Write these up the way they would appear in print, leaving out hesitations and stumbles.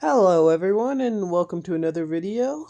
Hello everyone and welcome to another video.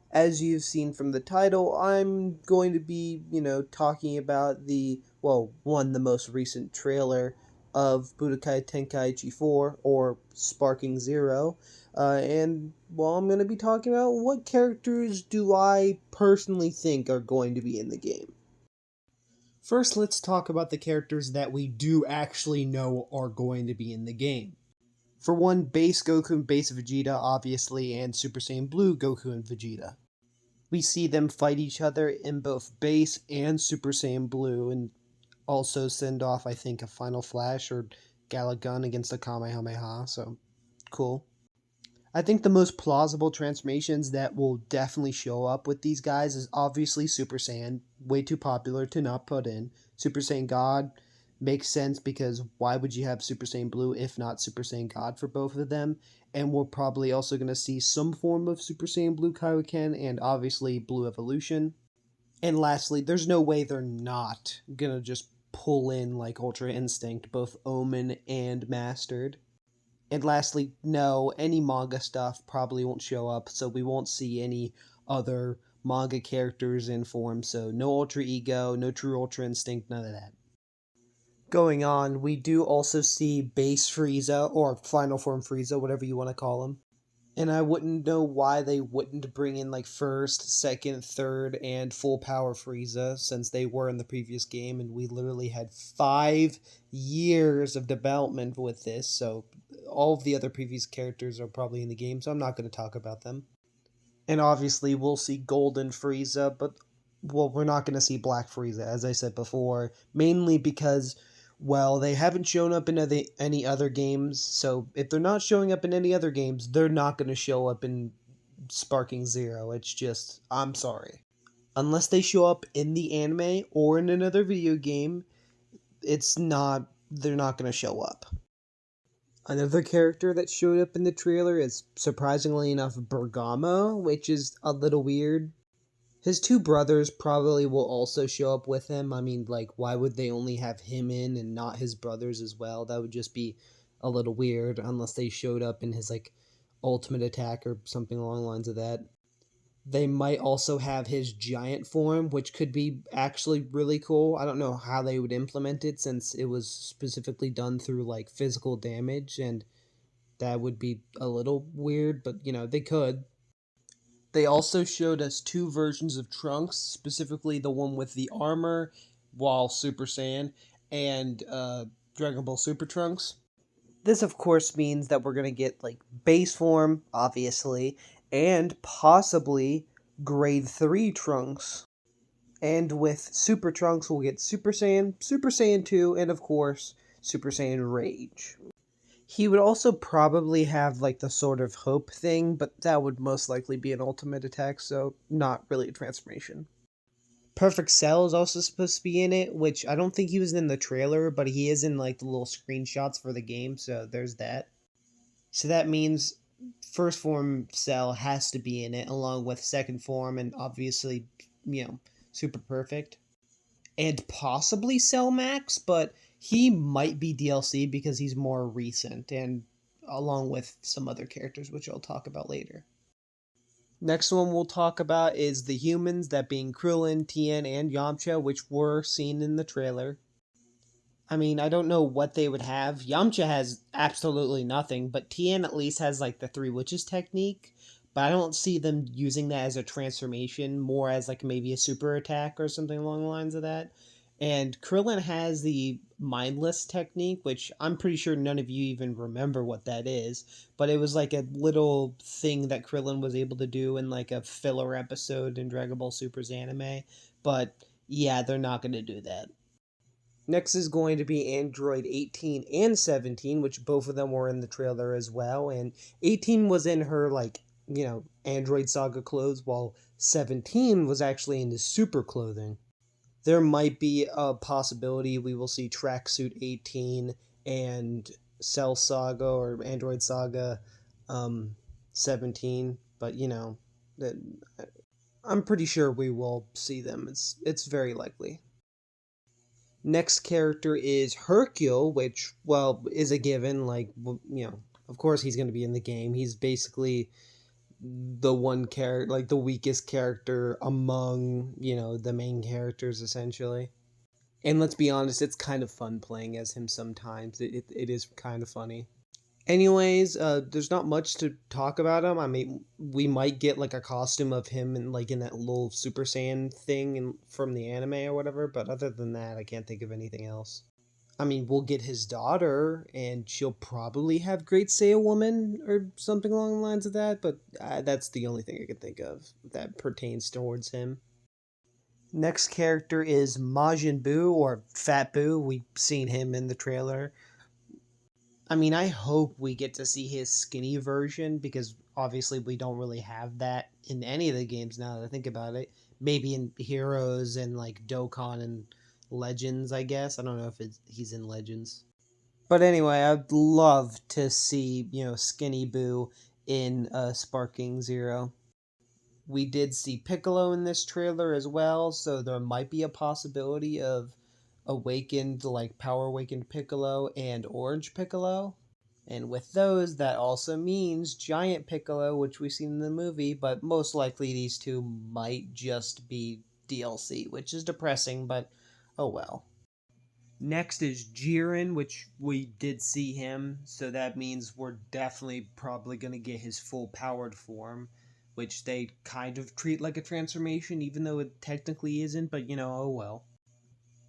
As you've seen from the title, I'm going to be, talking about the most recent trailer of Budokai Tenkaichi 4 or Sparking Zero. I'm going to be talking about what characters do I personally think are going to be in the game. First, let's talk about the characters that we do actually know are going to be in the game. For one, base Goku and base Vegeta, obviously, and Super Saiyan Blue Goku and Vegeta. We see them fight each other in both base and Super Saiyan Blue, and also send off, I think, a Final Flash or Galagun against a Kamehameha, so cool. I think the most plausible transformations that will definitely show up with these guys is obviously Super Saiyan, way too popular to not put in. Super Saiyan God makes sense because why would you have Super Saiyan Blue if not Super Saiyan God for both of them? And we're probably also going to see some form of Super Saiyan Blue Kaioken and obviously Blue Evolution. And lastly, there's no way they're not going to just pull in like Ultra Instinct, both Omen and Mastered. And lastly, no, any manga stuff probably won't show up, so we won't see any other manga characters in form, so no Ultra Ego, no True Ultra Instinct, none of that. Going on, we do also see Base Frieza, or Final Form Frieza, whatever you want to call him. And I wouldn't know why they wouldn't bring in like first, second, third, and full power Frieza since they were in the previous game, and we literally had 5 years of development with this. So all of the other previous characters are probably in the game, so I'm not going to talk about them. And obviously, we'll see Golden Frieza, but we're not going to see Black Frieza, as I said before, mainly because they haven't shown up in any other games, so if they're not showing up in any other games, they're not going to show up in Sparking Zero. It's just, I'm sorry. Unless they show up in the anime or in another video game, they're not going to show up. Another character that showed up in the trailer is, surprisingly enough, Bergamo, which is a little weird. His two brothers probably will also show up with him. I mean, like, why would they only have him in and not his brothers as well? That would just be a little weird unless they showed up in his, like, ultimate attack or something along the lines of that. They might also have his giant form, which could be actually really cool. I don't know how they would implement it since it was specifically done through, like, physical damage, and that would be a little weird, but, they could. They also showed us two versions of Trunks, specifically the one with the armor while Super Saiyan and Dragon Ball Super Trunks. This, of course, means that we're going to get like base form, obviously, and possibly grade 3 Trunks. And with Super Trunks, we'll get Super Saiyan, Super Saiyan 2, and of course, Super Saiyan Rage. He would also probably have like the Sword of Hope thing, but that would most likely be an ultimate attack, so not really a transformation. Perfect Cell is also supposed to be in it, which I don't think he was in the trailer, but he is in like the little screenshots for the game, so there's that. So that means first form Cell has to be in it, along with second form and obviously, Super Perfect. And possibly Cell Max, but he might be DLC because he's more recent and along with some other characters which I'll talk about later. Next one we'll talk about is the humans, that being Krillin, Tien, and Yamcha, which were seen in the trailer. I mean, I don't know what they would have. Yamcha has absolutely nothing, but Tien at least has like the three witches technique. But I don't see them using that as a transformation, more as like maybe a super attack or something along the lines of that. And Krillin has the mindless technique, which I'm pretty sure none of you even remember what that is. But it was like a little thing that Krillin was able to do in like a filler episode in Dragon Ball Super's anime. But yeah, they're not going to do that. Next is going to be Android 18 and 17, which both of them were in the trailer as well. And 18 was in her, like, Android Saga clothes, while 17 was actually in the super clothing. There might be a possibility we will see Tracksuit 18 and Cell Saga or Android Saga 17, but, I'm pretty sure we will see them. It's very likely. Next character is Hercule, which, is a given, like, Of course, he's going to be in the game. He's basically the one character, like the weakest character among, the main characters, essentially. And let's be honest, it's kind of fun playing as him sometimes. It is kind of funny. Anyways, there's not much to talk about him. I mean, we might get like a costume of him and like in that little Super Saiyan thing from the anime or whatever. But other than that, I can't think of anything else. I mean, we'll get his daughter, and she'll probably have Great Saiyan Woman or something along the lines of that. But that's the only thing I can think of that pertains towards him. Next character is Majin Buu or Fat Buu. We've seen him in the trailer. I mean, I hope we get to see his skinny version because obviously we don't really have that in any of the games now that I think about it. Maybe in Heroes and like Dokkan and Legends, I guess. I don't know if he's in Legends. But anyway, I'd love to see, Skinny Boo in Sparking Zero. We did see Piccolo in this trailer as well, so there might be a possibility of awakened, like Power Awakened Piccolo and Orange Piccolo. And with those, that also means Giant Piccolo, which we've seen in the movie, but most likely these two might just be DLC, which is depressing, but oh well. Next is Jiren, which we did see him, so that means we're definitely probably going to get his full powered form, which they kind of treat like a transformation, even though it technically isn't, but oh well.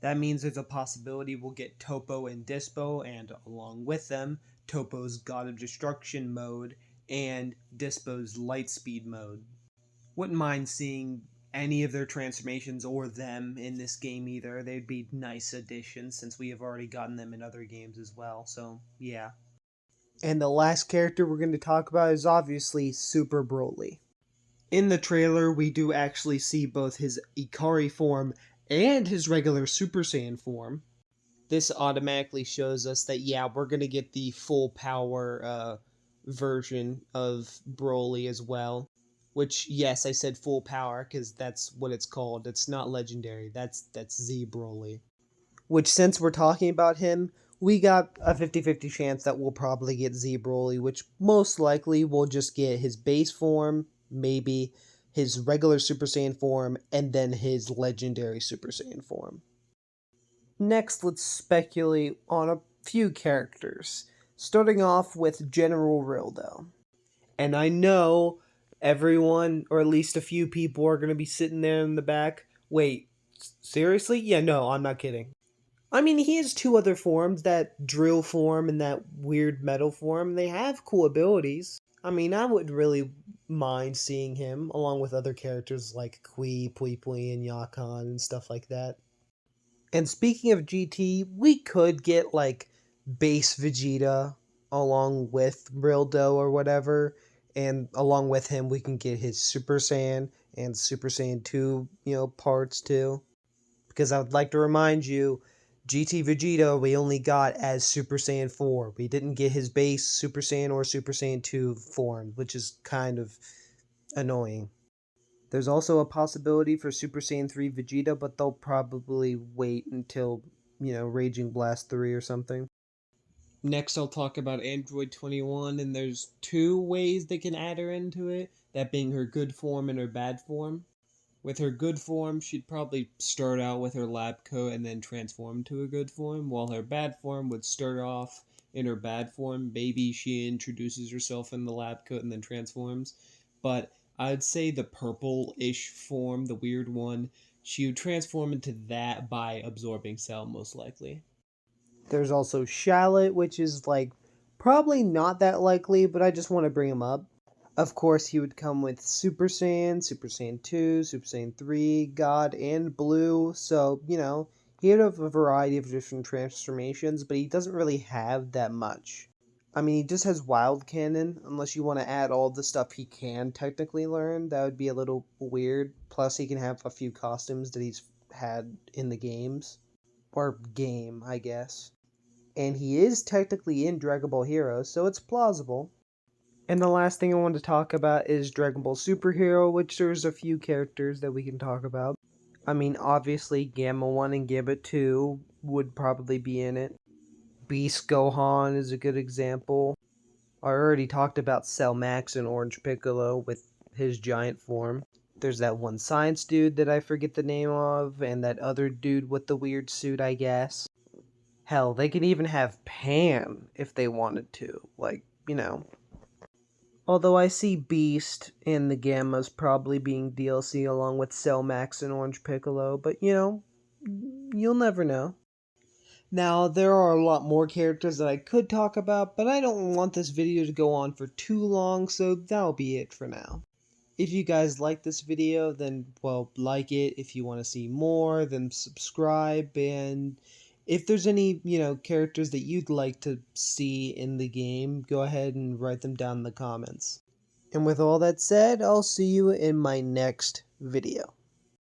That means there's a possibility we'll get Topo and Dispo, and along with them, Topo's God of Destruction mode and Dispo's Lightspeed mode. Wouldn't mind seeing any of their transformations or them in this game either. They'd be nice additions since we have already gotten them in other games as well, so yeah. And the last character we're going to talk about is obviously Super Broly. In the trailer, we do actually see both his Ikari form and his regular Super Saiyan form. This automatically shows us that, yeah, we're going to get the full power version of Broly as well. Which, yes, I said full power because that's what it's called. It's not legendary. That's Z Broly. Which, since we're talking about him, we got a 50-50 chance that we'll probably get Z Broly, which most likely we'll just get his base form, maybe his regular Super Saiyan form, and then his legendary Super Saiyan form. Next, let's speculate on a few characters, starting off with General Rildo. And I know everyone, or at least a few people, are going to be sitting there in the back. Wait, seriously? Yeah, no, I'm not kidding. I mean, he has two other forms, that drill form and that weird metal form. They have cool abilities. I mean, I would really mind seeing him along with other characters like Kui, Pui Pui, and Yakan and stuff like that. And speaking of GT, we could get like base Vegeta along with Rildo or whatever, and along with him we can get his Super Saiyan and Super Saiyan 2, parts too. Because I would like to remind you, GT Vegeta we only got as Super Saiyan 4. We didn't get his base Super Saiyan or Super Saiyan 2 form, which is kind of annoying. There's also a possibility for Super Saiyan 3 Vegeta, but they'll probably wait until, Raging Blast 3 or something. Next, I'll talk about Android 21, and there's two ways they can add her into it, that being her good form and her bad form. With her good form, she'd probably start out with her lab coat and then transform to a good form, while her bad form would start off in her bad form. Maybe she introduces herself in the lab coat and then transforms. But I'd say the purple-ish form, the weird one, she would transform into that by absorbing Cell, most likely. There's also Shallot, which is, like, probably not that likely, but I just want to bring him up. Of course, he would come with Super Saiyan, Super Saiyan 2, Super Saiyan 3, God, and Blue. So, he'd have a variety of different transformations, but he doesn't really have that much. I mean, he just has Wild Cannon, unless you want to add all the stuff he can technically learn. That would be a little weird. Plus, he can have a few costumes that he's had in the games. Or game, I guess. And he is technically in Dragon Ball Heroes, so it's plausible. And the last thing I want to talk about is Dragon Ball Superhero, which there's a few characters that we can talk about. I mean, obviously, Gamma 1 and Gamma 2 would probably be in it. Beast Gohan is a good example. I already talked about Cell Max and Orange Piccolo with his giant form. There's that one science dude that I forget the name of, and that other dude with the weird suit, I guess. Hell, they could even have Pan if they wanted to. Although I see Beast and the Gammas probably being DLC along with Cell Max and Orange Piccolo, but you'll never know. Now, there are a lot more characters that I could talk about, but I don't want this video to go on for too long, so that'll be it for now. If you guys like this video, then, well, like it. If you want to see more, then subscribe. And if there's any, characters that you'd like to see in the game, go ahead and write them down in the comments. And with all that said, I'll see you in my next video.